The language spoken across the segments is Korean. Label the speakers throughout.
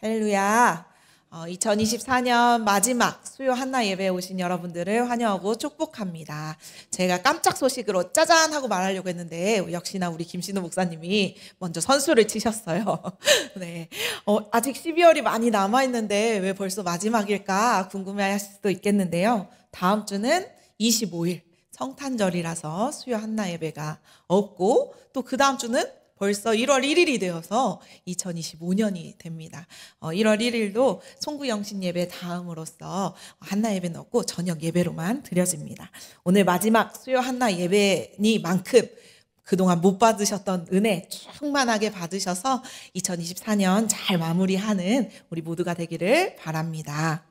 Speaker 1: 할렐루야. 2024년 마지막 수요 한나 예배에 오신 여러분들을 환영하고 축복합니다. 제가 깜짝 소식으로 짜잔 하고 말하려고 했는데 역시나 우리 김신우 목사님이 먼저 선수를 치셨어요. 네. 아직 12월이 많이 남아있는데 왜 벌써 마지막일까 궁금해하실 수도 있겠는데요. 다음 주는 25일 성탄절이라서 수요 한나 예배가 없고 또 그 다음 주는 벌써 1월 1일이 되어서 2025년이 됩니다. 1월 1일도 송구영신 예배 다음으로써 한나 예배는 없고 저녁 예배로만 드려집니다. 오늘 마지막 수요 한나 예배니만큼 그동안 못 받으셨던 은혜 충만하게 받으셔서 2024년 잘 마무리하는 우리 모두가 되기를 바랍니다.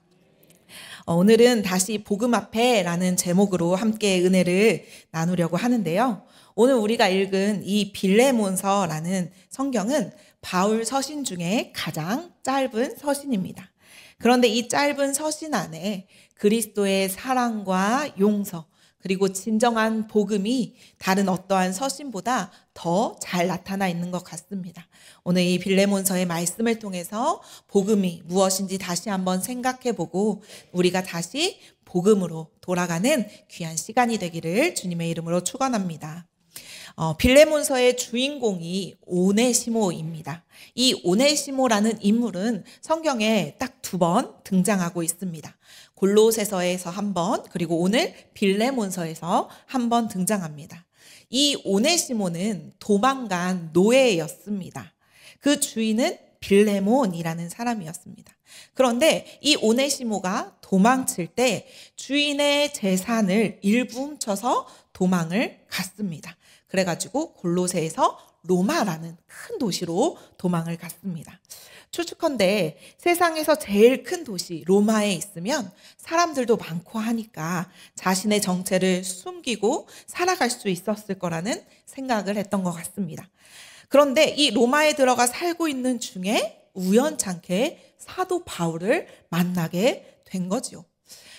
Speaker 1: 오늘은 다시 복음 앞에라는 제목으로 함께 은혜를 나누려고 하는데요. 오늘 우리가 읽은 이 빌레몬서라는 성경은 바울 서신 중에 가장 짧은 서신입니다. 그런데 이 짧은 서신 안에 그리스도의 사랑과 용서 그리고 진정한 복음이 다른 어떠한 서신보다 더 잘 나타나 있는 것 같습니다. 오늘 이 빌레몬서의 말씀을 통해서 복음이 무엇인지 다시 한번 생각해보고 우리가 다시 복음으로 돌아가는 귀한 시간이 되기를 주님의 이름으로 축원합니다. 빌레몬서의 주인공이 오네시모입니다. 이 오네시모라는 인물은 성경에 딱 2번 등장하고 있습니다. 골로새서에서 1번, 그리고 오늘 빌레몬서에서 1번 등장합니다. 이 오네시모는 도망간 노예였습니다. 그 주인은 빌레몬이라는 사람이었습니다. 그런데 이 오네시모가 도망칠 때 주인의 재산을 일부 훔쳐서 도망을 갔습니다. 그래가지고 골로새에서 로마라는 큰 도시로 도망을 갔습니다. 추측컨대 세상에서 제일 큰 도시 로마에 있으면 사람들도 많고 하니까 자신의 정체를 숨기고 살아갈 수 있었을 거라는 생각을 했던 것 같습니다. 그런데 이 로마에 들어가 살고 있는 중에 우연찮게 사도 바울을 만나게 된 거지요.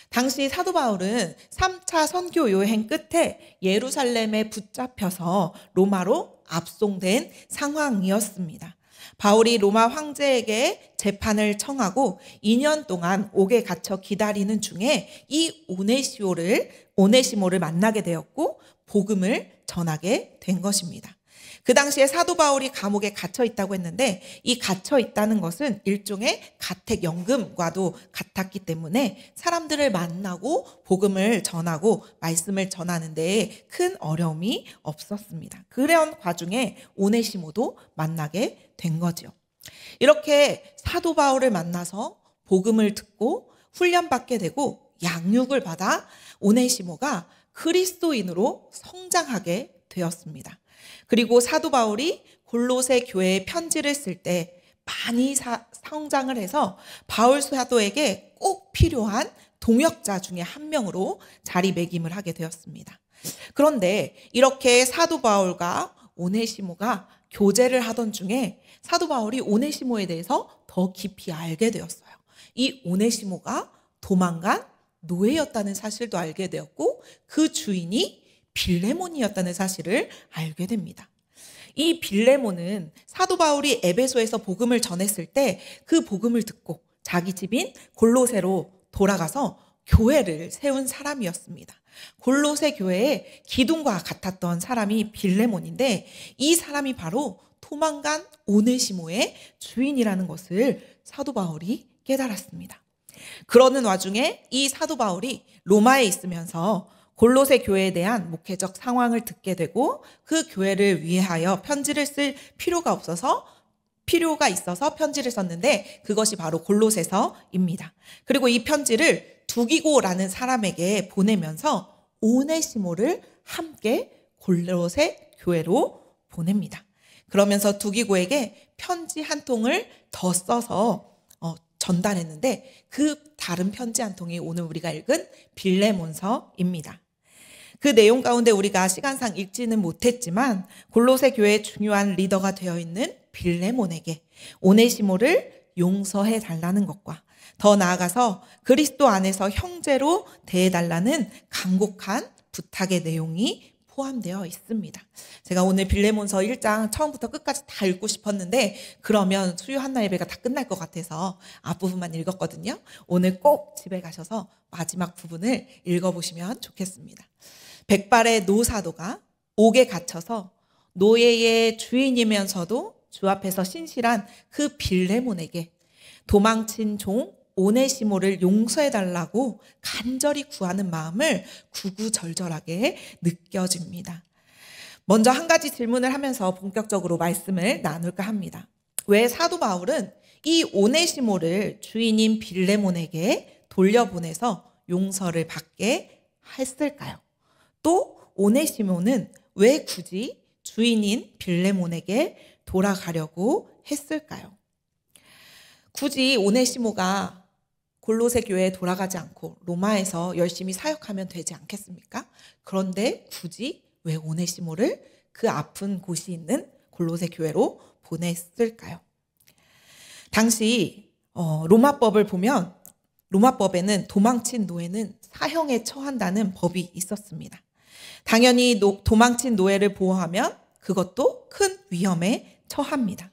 Speaker 1: 당시 사도 바울은 3차 선교 여행 끝에 예루살렘에 붙잡혀서 로마로 압송된 상황이었습니다. 바울이 로마 황제에게 재판을 청하고 2년 동안 옥에 갇혀 기다리는 중에 이 오네시모를 만나게 되었고 복음을 전하게 된 것입니다. 그 당시에 사도 바울이 감옥에 갇혀 있다고 했는데 이 갇혀 있다는 것은 일종의 가택연금과도 같았기 때문에 사람들을 만나고 복음을 전하고 말씀을 전하는 데에 큰 어려움이 없었습니다. 그런 과정에 오네시모도 만나게 된 거죠. 이렇게 사도 바울을 만나서 복음을 듣고 훈련받게 되고 양육을 받아 오네시모가 그리스도인으로 성장하게 되었습니다. 그리고 사도 바울이 골로새 교회에 편지를 쓸 때 많이 성장을 해서 바울 사도에게 꼭 필요한 동역자 중에 한 명으로 자리매김을 하게 되었습니다. 그런데 이렇게 사도 바울과 오네시모가 교제를 하던 중에 사도 바울이 오네시모에 대해서 더 깊이 알게 되었어요. 이 오네시모가 도망간 노예였다는 사실도 알게 되었고 그 주인이 빌레몬이었다는 사실을 알게 됩니다. 이 빌레몬은 사도 바울이 에베소에서 복음을 전했을 때 그 복음을 듣고 자기 집인 골로새로 돌아가서 교회를 세운 사람이었습니다. 골로새 교회의 기둥과 같았던 사람이 빌레몬인데 이 사람이 바로 도망간 오네시모의 주인이라는 것을 사도 바울이 깨달았습니다. 그러는 와중에 이 사도 바울이 로마에 있으면서 골로새 교회에 대한 목회적 상황을 듣게 되고 그 교회를 위하여 편지를 쓸 필요가 있어서 편지를 썼는데 그것이 바로 골로새서입니다. 그리고 이 편지를 두기고라는 사람에게 보내면서 오네시모를 함께 골로새 교회로 보냅니다. 그러면서 두기고에게 편지 한 통을 더 써서 전달했는데 그 다른 편지 한 통이 오늘 우리가 읽은 빌레몬서입니다. 그 내용 가운데 우리가 시간상 읽지는 못했지만 골로새 교회의 중요한 리더가 되어 있는 빌레몬에게 오네시모를 용서해 달라는 것과 더 나아가서 그리스도 안에서 형제로 대해달라는 간곡한 부탁의 내용이 포함되어 있습니다. 제가 오늘 빌레몬서 1장 처음부터 끝까지 다 읽고 싶었는데 그러면 수요 한나 예배가 다 끝날 것 같아서 앞부분만 읽었거든요. 오늘 꼭 집에 가셔서 마지막 부분을 읽어보시면 좋겠습니다. 백발의 노사도가 옥에 갇혀서 노예의 주인이면서도 주 앞에서 신실한 그 빌레몬에게 도망친 종 오네시모를 용서해달라고 간절히 구하는 마음을 구구절절하게 느껴집니다. 먼저 한 가지 질문을 하면서 본격적으로 말씀을 나눌까 합니다. 왜 사도 바울은 이 오네시모를 주인인 빌레몬에게 돌려보내서 용서를 받게 했을까요? 또 오네시모는 왜 굳이 주인인 빌레몬에게 돌아가려고 했을까요? 굳이 오네시모가 골로새 교회에 돌아가지 않고 로마에서 열심히 사역하면 되지 않겠습니까? 그런데 굳이 왜 오네시모를 그 아픈 곳이 있는 골로새 교회로 보냈을까요? 당시 로마법을 보면 로마법에는 도망친 노예는 사형에 처한다는 법이 있었습니다. 당연히 도망친 노예를 보호하면 그것도 큰 위험에 처합니다.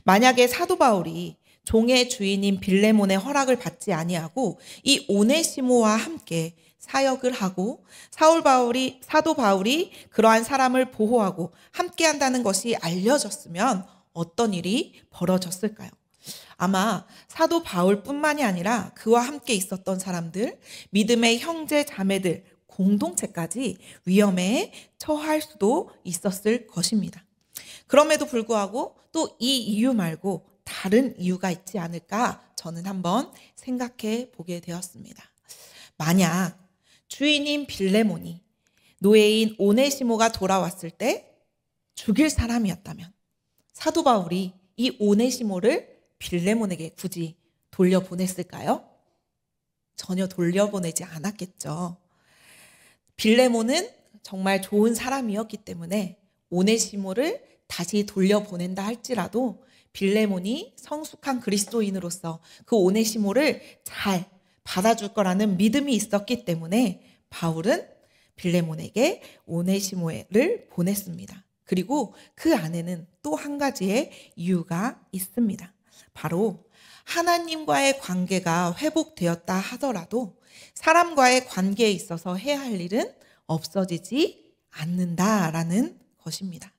Speaker 1: 만약에 사도 바울이 종의 주인인 빌레몬의 허락을 받지 아니하고 이 오네시모와 함께 사역을 하고 사도 바울이 그러한 사람을 보호하고 함께 한다는 것이 알려졌으면 어떤 일이 벌어졌을까요? 아마 사도 바울뿐만이 아니라 그와 함께 있었던 사람들, 믿음의 형제 자매들, 공동체까지 위험에 처할 수도 있었을 것입니다. 그럼에도 불구하고 또 이 이유 말고 다른 이유가 있지 않을까 저는 한번 생각해 보게 되었습니다. 만약 주인인 빌레몬이 노예인 오네시모가 돌아왔을 때 죽일 사람이었다면 사도 바울이 이 오네시모를 빌레몬에게 굳이 돌려보냈을까요? 전혀 돌려보내지 않았겠죠. 빌레몬은 정말 좋은 사람이었기 때문에 오네시모를 다시 돌려보낸다 할지라도 빌레몬이 성숙한 그리스도인으로서 그 오네시모를 잘 받아줄 거라는 믿음이 있었기 때문에 바울은 빌레몬에게 오네시모를 보냈습니다. 그리고 그 안에는 또 한 가지의 이유가 있습니다. 바로 하나님과의 관계가 회복되었다 하더라도 사람과의 관계에 있어서 해야 할 일은 없어지지 않는다라는 것입니다.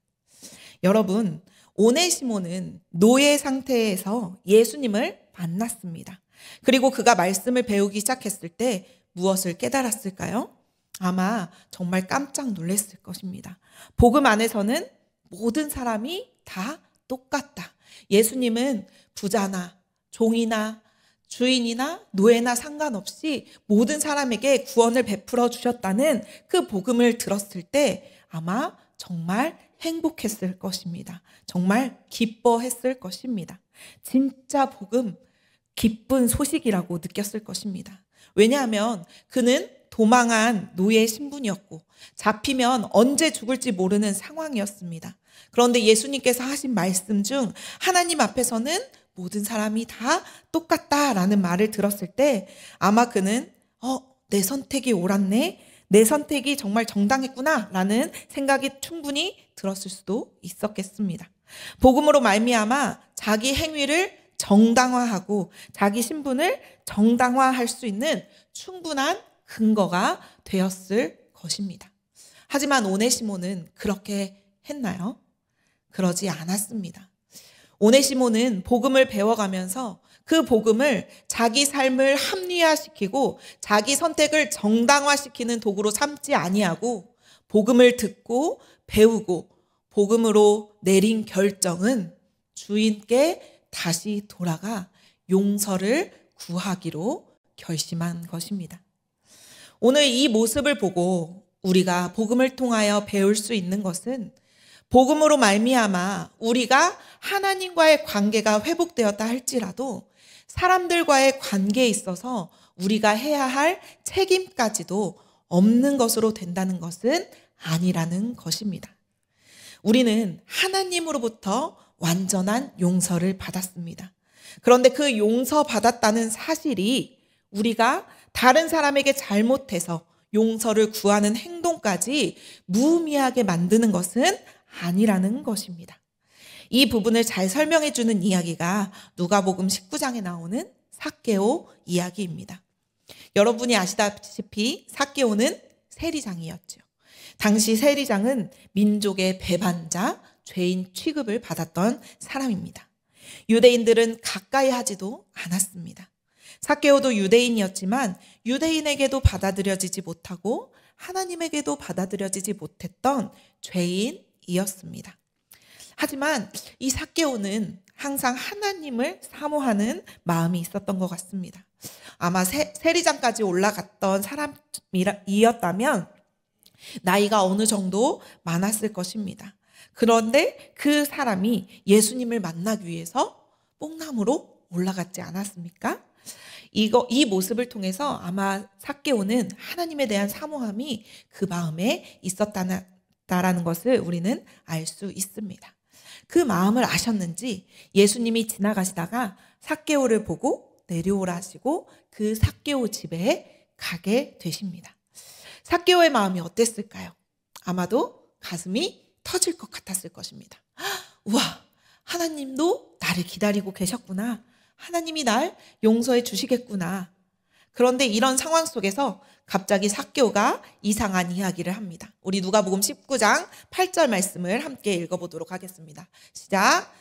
Speaker 1: 여러분, 오네시모는 노예 상태에서 예수님을 만났습니다. 그리고 그가 말씀을 배우기 시작했을 때 무엇을 깨달았을까요? 아마 정말 깜짝 놀랐을 것입니다. 복음 안에서는 모든 사람이 다 똑같다. 예수님은 부자나 종이나 주인이나 노예나 상관없이 모든 사람에게 구원을 베풀어 주셨다는 그 복음을 들었을 때 아마 정말 행복했을 것입니다. 정말 기뻐했을 것입니다. 진짜 복음, 기쁜 소식이라고 느꼈을 것입니다. 왜냐하면 그는 도망한 노예 신분이었고 잡히면 언제 죽을지 모르는 상황이었습니다. 그런데 예수님께서 하신 말씀 중 하나님 앞에서는 모든 사람이 다 똑같다라는 말을 들었을 때 아마 그는 내 선택이 옳았네. 내 선택이 정말 정당했구나 라는 생각이 충분히 들었을 수도 있었겠습니다. 복음으로 말미암아 자기 행위를 정당화하고 자기 신분을 정당화할 수 있는 충분한 근거가 되었을 것입니다. 하지만 오네시모는 그렇게 했나요? 그러지 않았습니다. 오네시모는 복음을 배워가면서 그 복음을 자기 삶을 합리화시키고 자기 선택을 정당화시키는 도구로 삼지 아니하고 복음을 듣고 배우고 복음으로 내린 결정은 주인께 다시 돌아가 용서를 구하기로 결심한 것입니다. 오늘 이 모습을 보고 우리가 복음을 통하여 배울 수 있는 것은 복음으로 말미암아 우리가 하나님과의 관계가 회복되었다 할지라도 사람들과의 관계에 있어서 우리가 해야 할 책임까지도 없는 것으로 된다는 것은 아니라는 것입니다. 우리는 하나님으로부터 완전한 용서를 받았습니다. 그런데 그 용서받았다는 사실이 우리가 다른 사람에게 잘못해서 용서를 구하는 행동까지 무의미하게 만드는 것은 아니라는 것입니다. 이 부분을 잘 설명해 주는 이야기가 누가복음 19장에 나오는 삭개오 이야기입니다. 여러분이 아시다시피 삭개오는 세리장이었죠. 당시 세리장은 민족의 배반자, 죄인 취급을 받았던 사람입니다. 유대인들은 가까이 하지도 않았습니다. 삭개오도 유대인이었지만 유대인에게도 받아들여지지 못하고 하나님에게도 받아들여지지 못했던 죄인이었습니다. 하지만 이 삭개오는 항상 하나님을 사모하는 마음이 있었던 것 같습니다. 아마 세리장까지 올라갔던 사람이었다면 나이가 어느 정도 많았을 것입니다. 그런데 그 사람이 예수님을 만나기 위해서 뽕나무로 올라갔지 않았습니까? 이 모습을 통해서 아마 삭개오는 하나님에 대한 사모함이 그 마음에 있었다라는 것을 우리는 알 수 있습니다. 그 마음을 아셨는지 예수님이 지나가시다가 삭개오를 보고 내려오라 하시고 그 삭개오 집에 가게 되십니다. 삭개오의 마음이 어땠을까요? 아마도 가슴이 터질 것 같았을 것입니다. 우와, 하나님도 나를 기다리고 계셨구나. 하나님이 날 용서해 주시겠구나. 그런데 이런 상황 속에서 갑자기 삭개오가 이상한 이야기를 합니다. 우리 누가복음 19장 8절 말씀을 함께 읽어보도록 하겠습니다. 시작.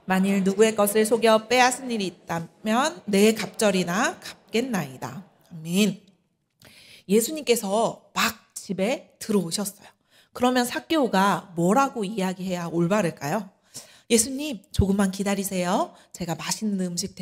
Speaker 1: 만일 누구의 것을 속여 빼앗은 일이 있다면 내 갑절이나 갚겠나이다. 아멘. 예수님께서 막 집에 들어오셨어요. 그러면 삭개오가 뭐라고 이야기해야 올바를까요? 예수님, 조금만 기다리세요. 제가 맛있는 음식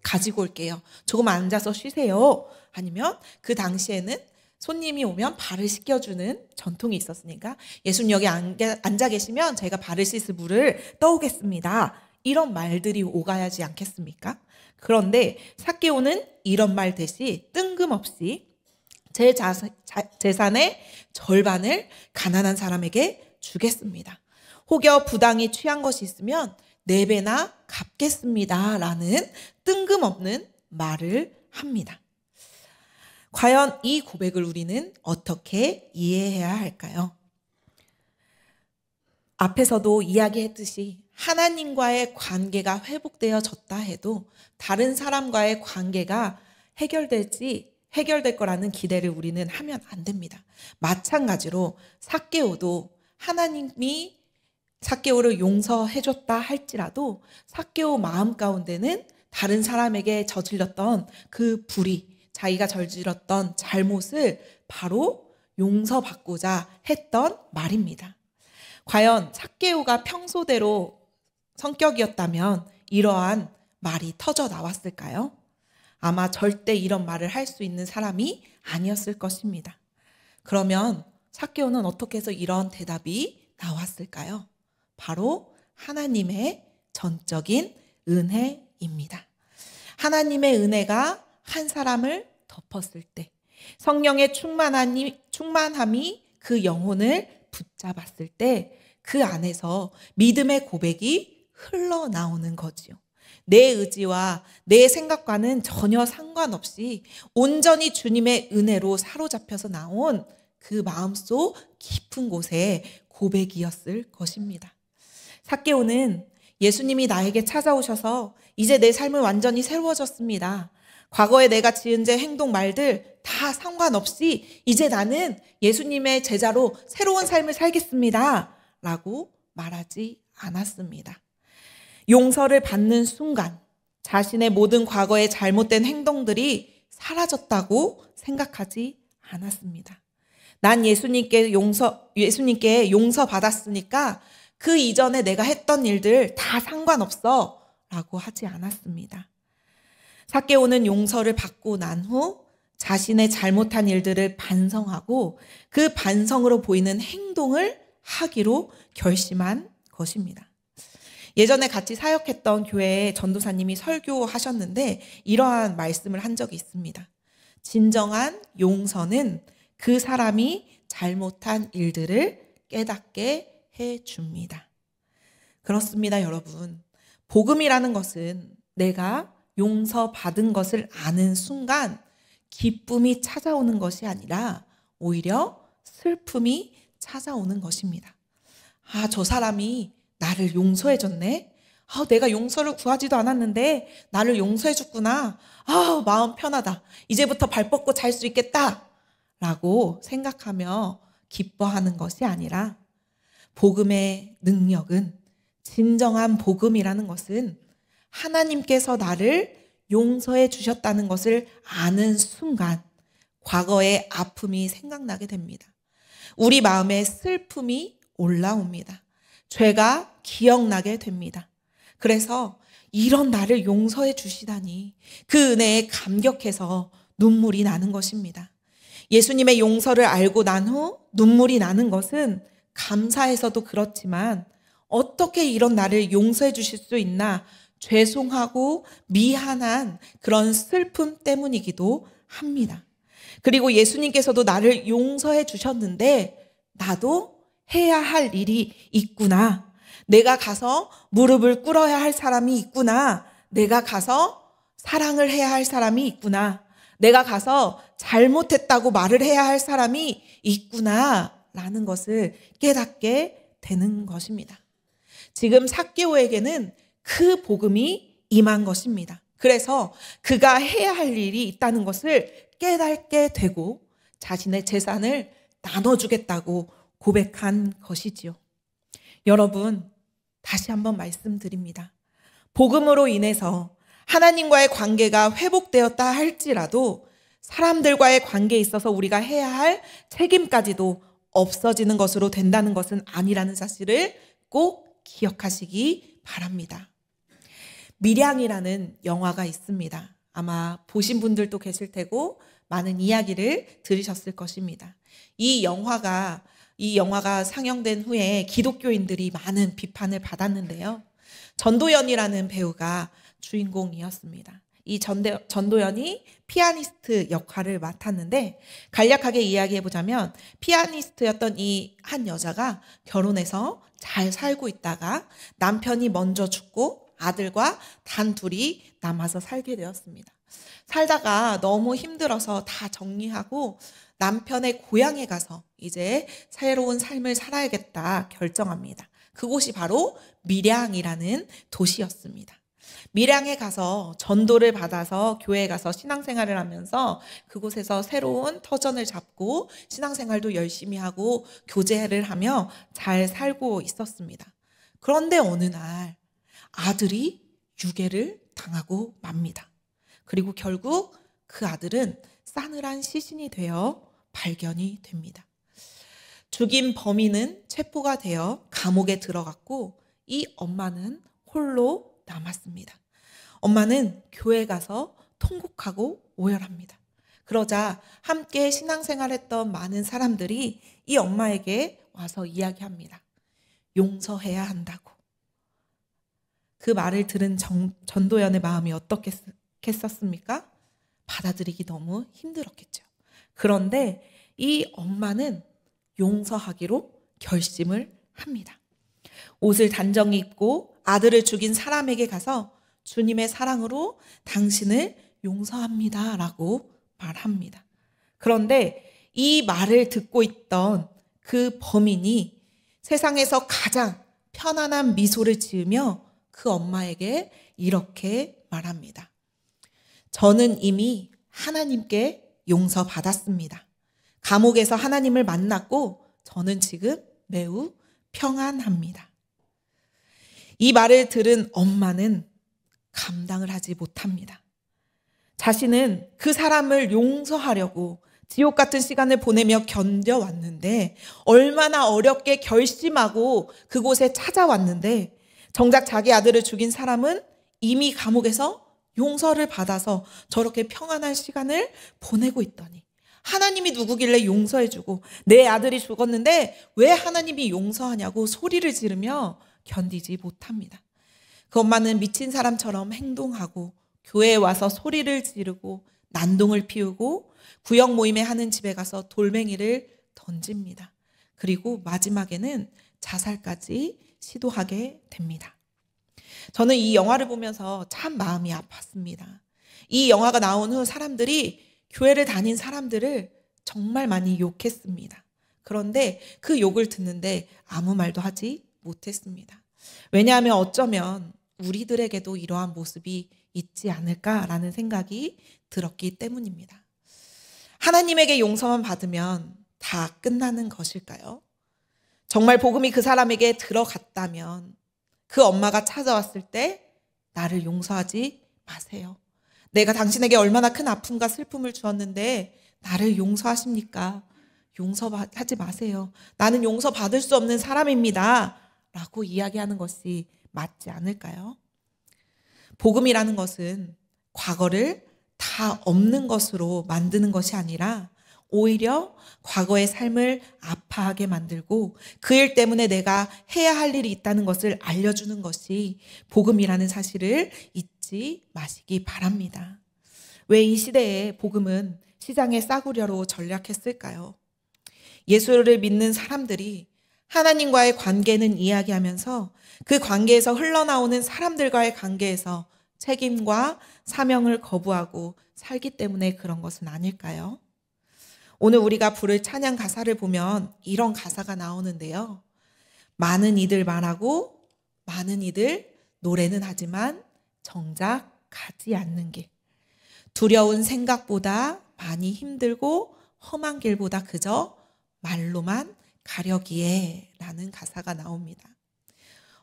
Speaker 1: 가지고 올게요. 조금 앉아서 쉬세요. 아니면 그 당시에는 손님이 오면 발을 씻겨주는 전통이 있었으니까 예수님 여기 앉아 계시면 제가 발을 씻을 물을 떠오겠습니다. 이런 말들이 오가야지 않겠습니까? 그런데 삭개오는 이런 말 대신 뜬금없이 제 재산의 절반을 가난한 사람에게 주겠습니다. 혹여 부당히 취한 것이 있으면 4배나 갚겠습니다. 라는 뜬금없는 말을 합니다. 과연 이 고백을 우리는 어떻게 이해해야 할까요? 앞에서도 이야기했듯이 하나님과의 관계가 회복되어졌다 해도 다른 사람과의 관계가 해결될 거라는 기대를 우리는 하면 안 됩니다. 마찬가지로 삭개오도 하나님이 삭개오를 용서해줬다 할지라도 삭개오 마음 가운데는 다른 사람에게 저질렀던 그 불의, 자기가 저질렀던 잘못을 바로 용서받고자 했던 말입니다. 과연 삭개오가 평소대로 성격이었다면 이러한 말이 터져 나왔을까요? 아마 절대 이런 말을 할 수 있는 사람이 아니었을 것입니다. 그러면 삭개오는 어떻게 해서 이런 대답이 나왔을까요? 바로 하나님의 전적인 은혜입니다. 하나님의 은혜가 한 사람을 덮었을 때, 성령의 충만함이 그 영혼을 붙잡았을 때 그 안에서 믿음의 고백이 흘러나오는 거지요. 내 의지와 내 생각과는 전혀 상관없이 온전히 주님의 은혜로 사로잡혀서 나온 그 마음속 깊은 곳의 고백이었을 것입니다. 삭개오는 예수님이 나에게 찾아오셔서 이제 내 삶은 완전히 새로워졌습니다. 과거에 내가 지은 죄, 행동, 말들 다 상관없이 이제 나는 예수님의 제자로 새로운 삶을 살겠습니다. 라고 말하지 않았습니다. 용서를 받는 순간 자신의 모든 과거의 잘못된 행동들이 사라졌다고 생각하지 않았습니다. 난 예수님께 용서받았으니까 그 이전에 내가 했던 일들 다 상관없어 라고 하지 않았습니다. 삭개오는 용서를 받고 난 후 자신의 잘못한 일들을 반성하고 그 반성으로 보이는 행동을 하기로 결심한 것입니다. 예전에 같이 사역했던 교회에 전도사님이 설교하셨는데 이러한 말씀을 한 적이 있습니다. 진정한 용서는 그 사람이 잘못한 일들을 깨닫게 해줍니다. 그렇습니다, 여러분. 복음이라는 것은 내가 용서받은 것을 아는 순간 기쁨이 찾아오는 것이 아니라 오히려 슬픔이 찾아오는 것입니다. 아, 저 사람이 나를 용서해 줬네. 아, 내가 용서를 구하지도 않았는데 나를 용서해 줬구나. 아, 마음 편하다. 이제부터 발 뻗고 잘 수 있겠다. 라고 생각하며 기뻐하는 것이 아니라 복음의 능력은, 진정한 복음이라는 것은 하나님께서 나를 용서해 주셨다는 것을 아는 순간 과거의 아픔이 생각나게 됩니다. 우리 마음에 슬픔이 올라옵니다. 죄가 기억나게 됩니다. 그래서 이런 나를 용서해 주시다니 그 은혜에 감격해서 눈물이 나는 것입니다. 예수님의 용서를 알고 난 후 눈물이 나는 것은 감사해서도 그렇지만 어떻게 이런 나를 용서해 주실 수 있나 죄송하고 미안한 그런 슬픔 때문이기도 합니다. 그리고 예수님께서도 나를 용서해 주셨는데 나도 해야 할 일이 있구나. 내가 가서 무릎을 꿇어야 할 사람이 있구나. 내가 가서 사랑을 해야 할 사람이 있구나. 내가 가서 잘못했다고 말을 해야 할 사람이 있구나. 라는 것을 깨닫게 되는 것입니다. 지금 삭개오에게는 그 복음이 임한 것입니다. 그래서 그가 해야 할 일이 있다는 것을 깨닫게 되고 자신의 재산을 나눠주겠다고 고백한 것이지요. 여러분, 다시 한번 말씀드립니다. 복음으로 인해서 하나님과의 관계가 회복되었다 할지라도 사람들과의 관계에 있어서 우리가 해야 할 책임까지도 없어지는 것으로 된다는 것은 아니라는 사실을 꼭 기억하시기 바랍니다. 밀양이라는 영화가 있습니다. 아마 보신 분들도 계실 테고 많은 이야기를 들으셨을 것입니다. 이 영화가 상영된 후에 기독교인들이 많은 비판을 받았는데요. 전도연이라는 배우가 주인공이었습니다. 이 전도연이 피아니스트 역할을 맡았는데 간략하게 이야기해보자면 피아니스트였던 이 한 여자가 결혼해서 잘 살고 있다가 남편이 먼저 죽고 아들과 단둘이 남아서 살게 되었습니다. 살다가 너무 힘들어서 다 정리하고 남편의 고향에 가서 이제 새로운 삶을 살아야겠다 결정합니다. 그곳이 바로 밀양이라는 도시였습니다. 밀양에 가서 전도를 받아서 교회에 가서 신앙생활을 하면서 그곳에서 새로운 터전을 잡고 신앙생활도 열심히 하고 교제를 하며 잘 살고 있었습니다. 그런데 어느 날 아들이 유괴를 당하고 맙니다. 그리고 결국 그 아들은 싸늘한 시신이 되어 발견이 됩니다. 죽인 범인은 체포가 되어 감옥에 들어갔고 이 엄마는 홀로 남았습니다. 엄마는 교회 가서 통곡하고 오열합니다. 그러자 함께 신앙생활했던 많은 사람들이 이 엄마에게 와서 이야기합니다. 용서해야 한다고. 그 말을 들은 전도연의 마음이 어떻겠었습니까? 받아들이기 너무 힘들었겠죠. 그런데 이 엄마는 용서하기로 결심을 합니다. 옷을 단정히 입고 아들을 죽인 사람에게 가서 주님의 사랑으로 당신을 용서합니다 라고 말합니다. 그런데 이 말을 듣고 있던 그 범인이 세상에서 가장 편안한 미소를 지으며 그 엄마에게 이렇게 말합니다. 저는 이미 하나님께 용서받았습니다. 감옥에서 하나님을 만났고 저는 지금 매우 평안합니다. 이 말을 들은 엄마는 감당을 하지 못합니다. 자신은 그 사람을 용서하려고 지옥 같은 시간을 보내며 견뎌왔는데 얼마나 어렵게 결심하고 그곳에 찾아왔는데 정작 자기 아들을 죽인 사람은 이미 감옥에서 용서를 받아서 저렇게 평안한 시간을 보내고 있더니 하나님이 누구길래 용서해주고 내 아들이 죽었는데 왜 하나님이 용서하냐고 소리를 지르며 견디지 못합니다. 그 엄마는 미친 사람처럼 행동하고 교회에 와서 소리를 지르고 난동을 피우고 구역 모임에 하는 집에 가서 돌멩이를 던집니다. 그리고 마지막에는 자살까지 시도하게 됩니다. 저는 이 영화를 보면서 참 마음이 아팠습니다. 이 영화가 나온 후 사람들이 교회를 다닌 사람들을 정말 많이 욕했습니다. 그런데 그 욕을 듣는데 아무 말도 하지 못했습니다. 왜냐하면 어쩌면 우리들에게도 이러한 모습이 있지 않을까라는 생각이 들었기 때문입니다. 하나님에게 용서만 받으면 다 끝나는 것일까요? 정말 복음이 그 사람에게 들어갔다면 그 엄마가 찾아왔을 때 나를 용서하지 마세요. 내가 당신에게 얼마나 큰 아픔과 슬픔을 주었는데 나를 용서하십니까? 용서하지 마세요. 나는 용서받을 수 없는 사람입니다. 라고 이야기하는 것이 맞지 않을까요? 복음이라는 것은 과거를 다 없는 것으로 만드는 것이 아니라 오히려 과거의 삶을 아파하게 만들고 그 일 때문에 내가 해야 할 일이 있다는 것을 알려주는 것이 복음이라는 사실을 잊지 마시기 바랍니다. 왜 이 시대에 복음은 시장의 싸구려로 전락했을까요? 예수를 믿는 사람들이 하나님과의 관계는 이야기하면서 그 관계에서 흘러나오는 사람들과의 관계에서 책임과 사명을 거부하고 살기 때문에 그런 것은 아닐까요? 오늘 우리가 부를 찬양 가사를 보면 이런 가사가 나오는데요. 많은 이들 말하고 많은 이들 노래는 하지만 정작 가지 않는 길. 두려운 생각보다 많이 힘들고 험한 길보다 그저 말로만 가려기에 라는 가사가 나옵니다.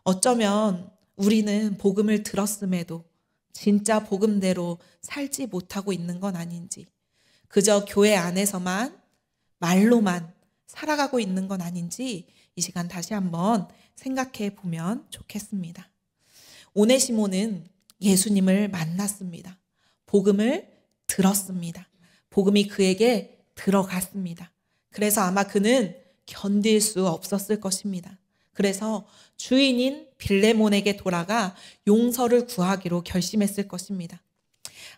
Speaker 1: 어쩌면 우리는 복음을 들었음에도 진짜 복음대로 살지 못하고 있는 건 아닌지, 그저 교회 안에서만 말로만 살아가고 있는 건 아닌지 이 시간 다시 한번 생각해 보면 좋겠습니다. 오네시모는 예수님을 만났습니다. 복음을 들었습니다. 복음이 그에게 들어갔습니다. 그래서 아마 그는 견딜 수 없었을 것입니다. 그래서 주인인 빌레몬에게 돌아가 용서를 구하기로 결심했을 것입니다.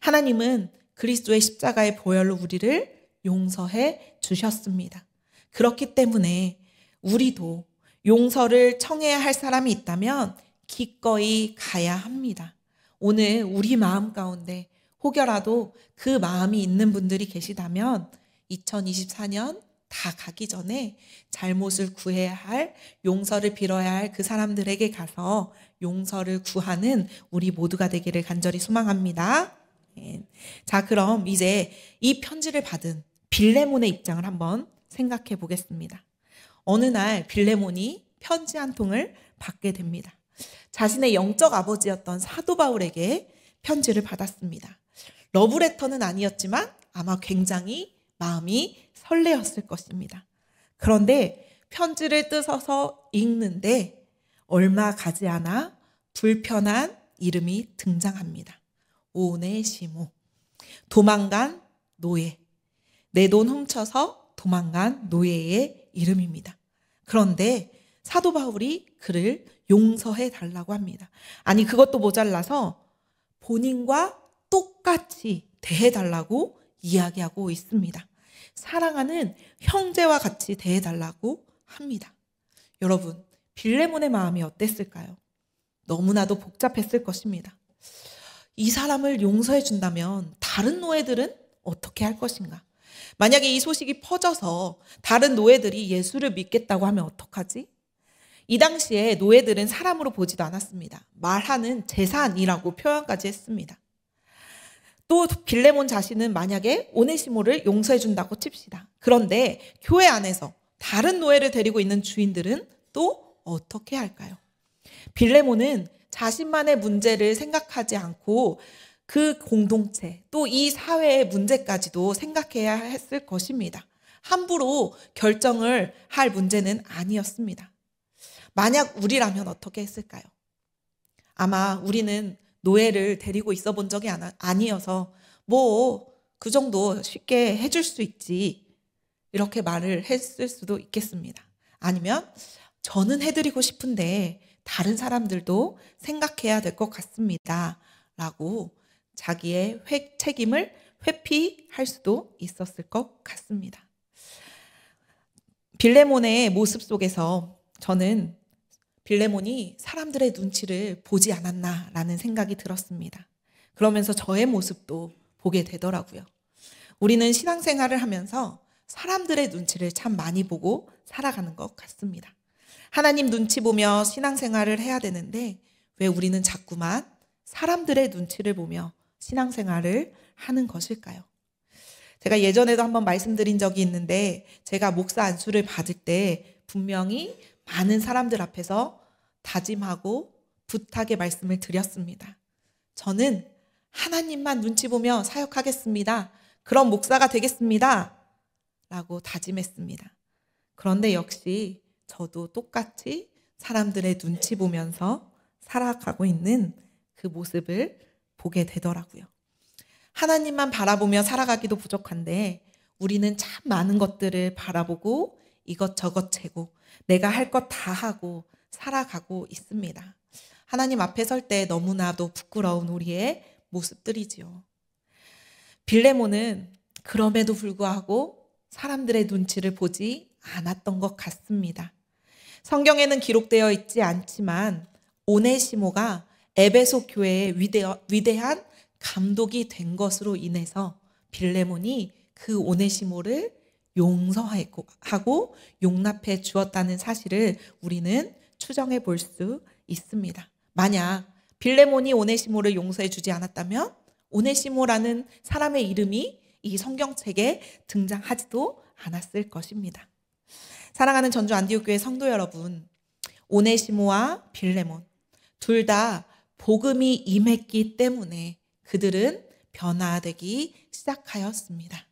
Speaker 1: 하나님은 그리스도의 십자가의 보혈로 우리를 용서해 주셨습니다. 그렇기 때문에 우리도 용서를 청해야 할 사람이 있다면 기꺼이 가야 합니다. 오늘 우리 마음 가운데 혹여라도 그 마음이 있는 분들이 계시다면 2024년 다 가기 전에 잘못을 구해야 할, 용서를 빌어야 할 그 사람들에게 가서 용서를 구하는 우리 모두가 되기를 간절히 소망합니다. 자, 그럼 이제 이 편지를 받은 빌레몬의 입장을 한번 생각해 보겠습니다. 어느 날 빌레몬이 편지 한 통을 받게 됩니다. 자신의 영적 아버지였던 사도 바울에게 편지를 받았습니다. 러브레터는 아니었지만 아마 굉장히 마음이 설레었을 것입니다. 그런데 편지를 뜯어서 읽는데 얼마 가지 않아 불편한 이름이 등장합니다. 오네시모, 도망간 노예, 내 돈 훔쳐서 도망간 노예의 이름입니다. 그런데 사도 바울이 그를 용서해 달라고 합니다. 아니, 그것도 모자라서 본인과 똑같이 대해달라고 이야기하고 있습니다. 사랑하는 형제와 같이 대해달라고 합니다. 여러분, 빌레몬의 마음이 어땠을까요? 너무나도 복잡했을 것입니다. 이 사람을 용서해 준다면 다른 노예들은 어떻게 할 것인가? 만약에 이 소식이 퍼져서 다른 노예들이 예수를 믿겠다고 하면 어떡하지? 이 당시에 노예들은 사람으로 보지도 않았습니다. 말하는 재산이라고 표현까지 했습니다. 또 빌레몬 자신은 만약에 오네시모를 용서해 준다고 칩시다. 그런데 교회 안에서 다른 노예를 데리고 있는 주인들은 또 어떻게 할까요? 빌레몬은 자신만의 문제를 생각하지 않고 그 공동체, 또 이 사회의 문제까지도 생각해야 했을 것입니다. 함부로 결정을 할 문제는 아니었습니다. 만약 우리라면 어떻게 했을까요? 아마 우리는 노예를 데리고 있어 본 적이 아니어서 뭐 그 정도 쉽게 해줄 수 있지, 이렇게 말을 했을 수도 있겠습니다. 아니면 저는 해드리고 싶은데 다른 사람들도 생각해야 될 것 같습니다 라고 자기의 책임을 회피할 수도 있었을 것 같습니다. 빌레몬의 모습 속에서 저는 빌레몬이 사람들의 눈치를 보지 않았나라는 생각이 들었습니다. 그러면서 저의 모습도 보게 되더라고요. 우리는 신앙생활을 하면서 사람들의 눈치를 참 많이 보고 살아가는 것 같습니다. 하나님 눈치 보며 신앙생활을 해야 되는데 왜 우리는 자꾸만 사람들의 눈치를 보며 신앙생활을 하는 것일까요? 제가 예전에도 한번 말씀드린 적이 있는데 제가 목사 안수를 받을 때 분명히 많은 사람들 앞에서 다짐하고 부탁의 말씀을 드렸습니다. 저는 하나님만 눈치 보며 사역하겠습니다. 그런 목사가 되겠습니다. 라고 다짐했습니다. 그런데 역시 저도 똑같이 사람들의 눈치 보면서 살아가고 있는 그 모습을 보게 되더라고요. 하나님만 바라보며 살아가기도 부족한데 우리는 참 많은 것들을 바라보고 이것저것 재고 내가 할 것 다 하고 살아가고 있습니다. 하나님 앞에 설 때 너무나도 부끄러운 우리의 모습들이지요. 빌레몬은 그럼에도 불구하고 사람들의 눈치를 보지 않았던 것 같습니다. 성경에는 기록되어 있지 않지만 오네시모가 에베소 교회의 위대한 감독이 된 것으로 인해서 빌레몬이 그 오네시모를 용서하고 용납해 주었다는 사실을 우리는 추정해 볼 수 있습니다. 만약 빌레몬이 오네시모를 용서해 주지 않았다면 오네시모라는 사람의 이름이 이 성경책에 등장하지도 않았을 것입니다. 사랑하는 전주 안디옥교회 성도 여러분, 오네시모와 빌레몬 둘 다 복음이 임했기 때문에 그들은 변화되기 시작하였습니다.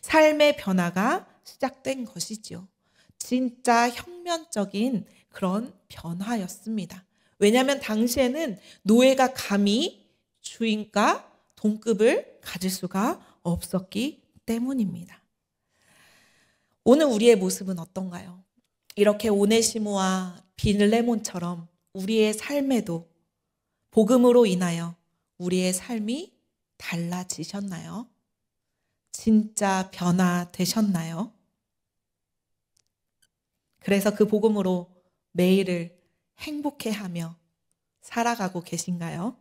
Speaker 1: 삶의 변화가 시작된 것이지요. 진짜 혁명적인 그런 변화였습니다. 왜냐하면 당시에는 노예가 감히 주인과 동급을 가질 수가 없었기 때문입니다. 오늘 우리의 모습은 어떤가요? 이렇게 오네시모와 빌레몬처럼 우리의 삶에도 복음으로 인하여 우리의 삶이 달라지셨나요? 진짜 변화되셨나요? 그래서 그 복음으로 매일을 행복해하며 살아가고 계신가요?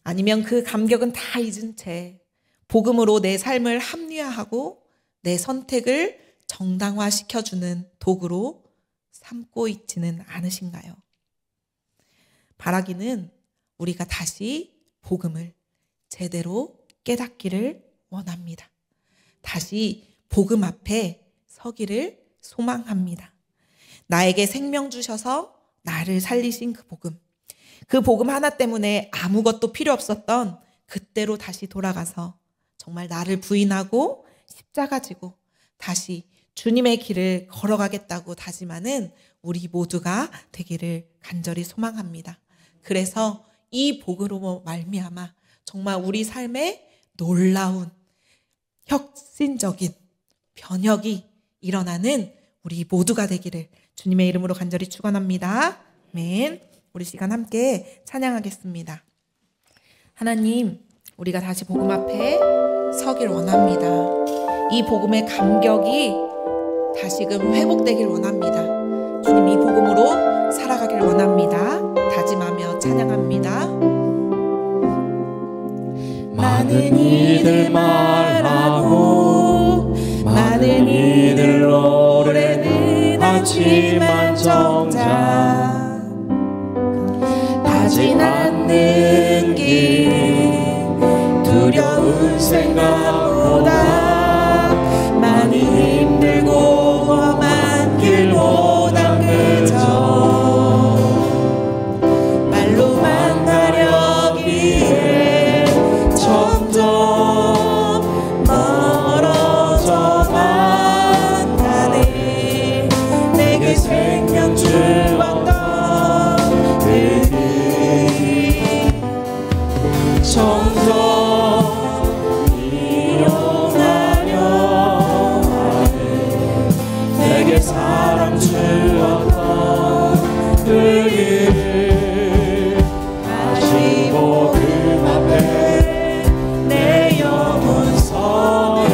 Speaker 1: 아니면 그 감격은 다 잊은 채 복음으로 내 삶을 합리화하고 내 선택을 정당화시켜주는 도구로 삼고 있지는 않으신가요? 바라기는 우리가 다시 복음을 제대로 깨닫기를 원합니다. 다시 복음 앞에 서기를 소망합니다. 나에게 생명 주셔서 나를 살리신 그 복음 하나 때문에 아무것도 필요 없었던 그때로 다시 돌아가서 정말 나를 부인하고 십자가 지고 다시 주님의 길을 걸어가겠다고 다짐하는 우리 모두가 되기를 간절히 소망합니다. 그래서 이 복으로 말미암아 정말 우리 삶에 놀라운 혁신적인 변혁이 일어나는 우리 모두가 되기를 주님의 이름으로 간절히 축원합니다. 아멘. 우리 시간 함께 찬양하겠습니다. 하나님, 우리가 다시 복음 앞에 서길 원합니다. 이 복음의 감격이 다시금 회복되길 원합니다. 주님, 이 복음으로 살아가길 원합니다. 다짐하며 찬양합니다.
Speaker 2: 많은 이들 말하고 많은 이들 노래는 하지만 정작 하진 않는 길 두려운 생각보다 많이 힘들고 험한 길보다 그저 말로만 가려기에 점점 멀어져만 가네. 내게 생명 주었던 그 점점 이용하려 하네. 내게 사랑 주었던 그 길 다시 복음 앞에 내 영혼 서네.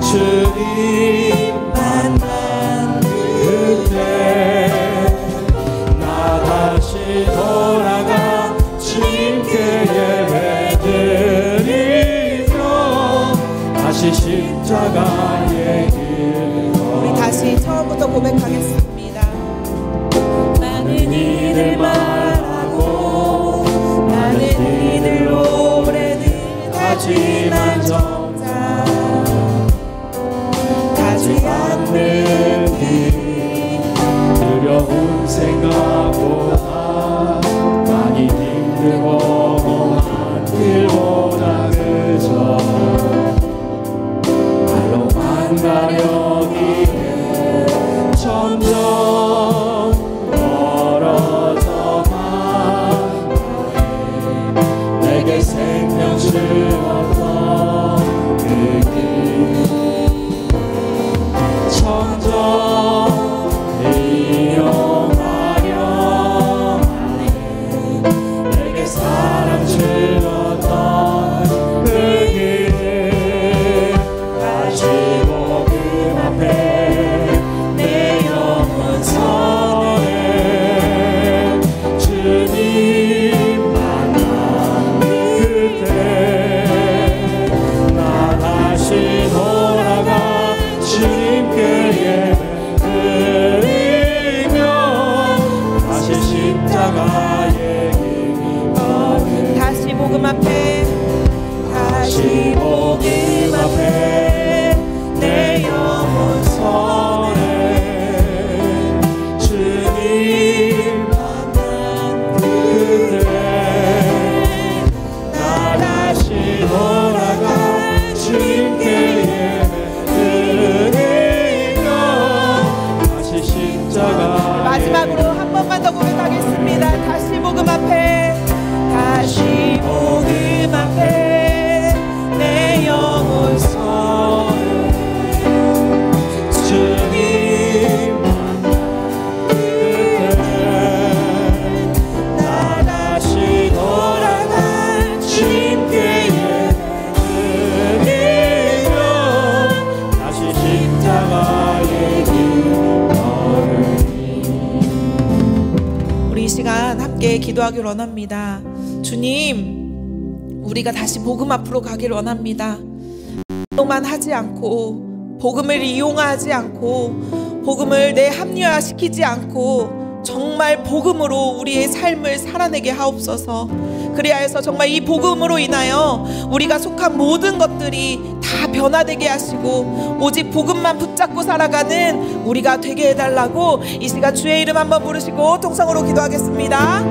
Speaker 2: 주님 만난 그
Speaker 1: 번부터 고백하겠습니다.
Speaker 2: 많은 이들 말하고
Speaker 1: 많은 이들 노래는
Speaker 2: 하지만
Speaker 1: 정작 가지 않는
Speaker 2: 두려운 생각보다 많이 힘들고 험한 길보다 그저 말로만 가려기에 점점 멀어져만 내게 생명 주었던 그 길 점점 이용하려 내게 사랑 주었던 그 길 다시 복음 앞에 내 영혼 서네 주님 만난 그때 나 다시 돌아가 주님께 다시 십자가의 길을
Speaker 1: 다시 복음 앞에
Speaker 2: 다시 복음 앞에 내 영혼 서네 주님 만난 그때 나 다시 돌아가 주님께 예배드리며 다시 십자가
Speaker 1: 마지막으로 한 번만 더 고백하겠습니다. 다시 복음 앞에 다시 복음 앞에 내 영혼 서네
Speaker 2: 주님 만난 그때 나 다시 돌아가 주님께 예배드리며 다시 십자가의 길 걸으니
Speaker 1: 우리 이 시간 함께 기도하길 원합니다. 주님, 우리가 다시 복음 앞으로 가길 원합니다. 말로만 하지 않고 복음을 이용하지 않고 복음을 내 합리화시키지 않고 정말 복음으로 우리의 삶을 살아내게 하옵소서. 그리하여서 정말 이 복음으로 인하여 우리가 속한 모든 것들이 다 변화되게 하시고 오직 복음만 붙잡고 살아가는 우리가 되게 해달라고 이 시간 주의 이름 한번 부르시고 통성으로 기도하겠습니다.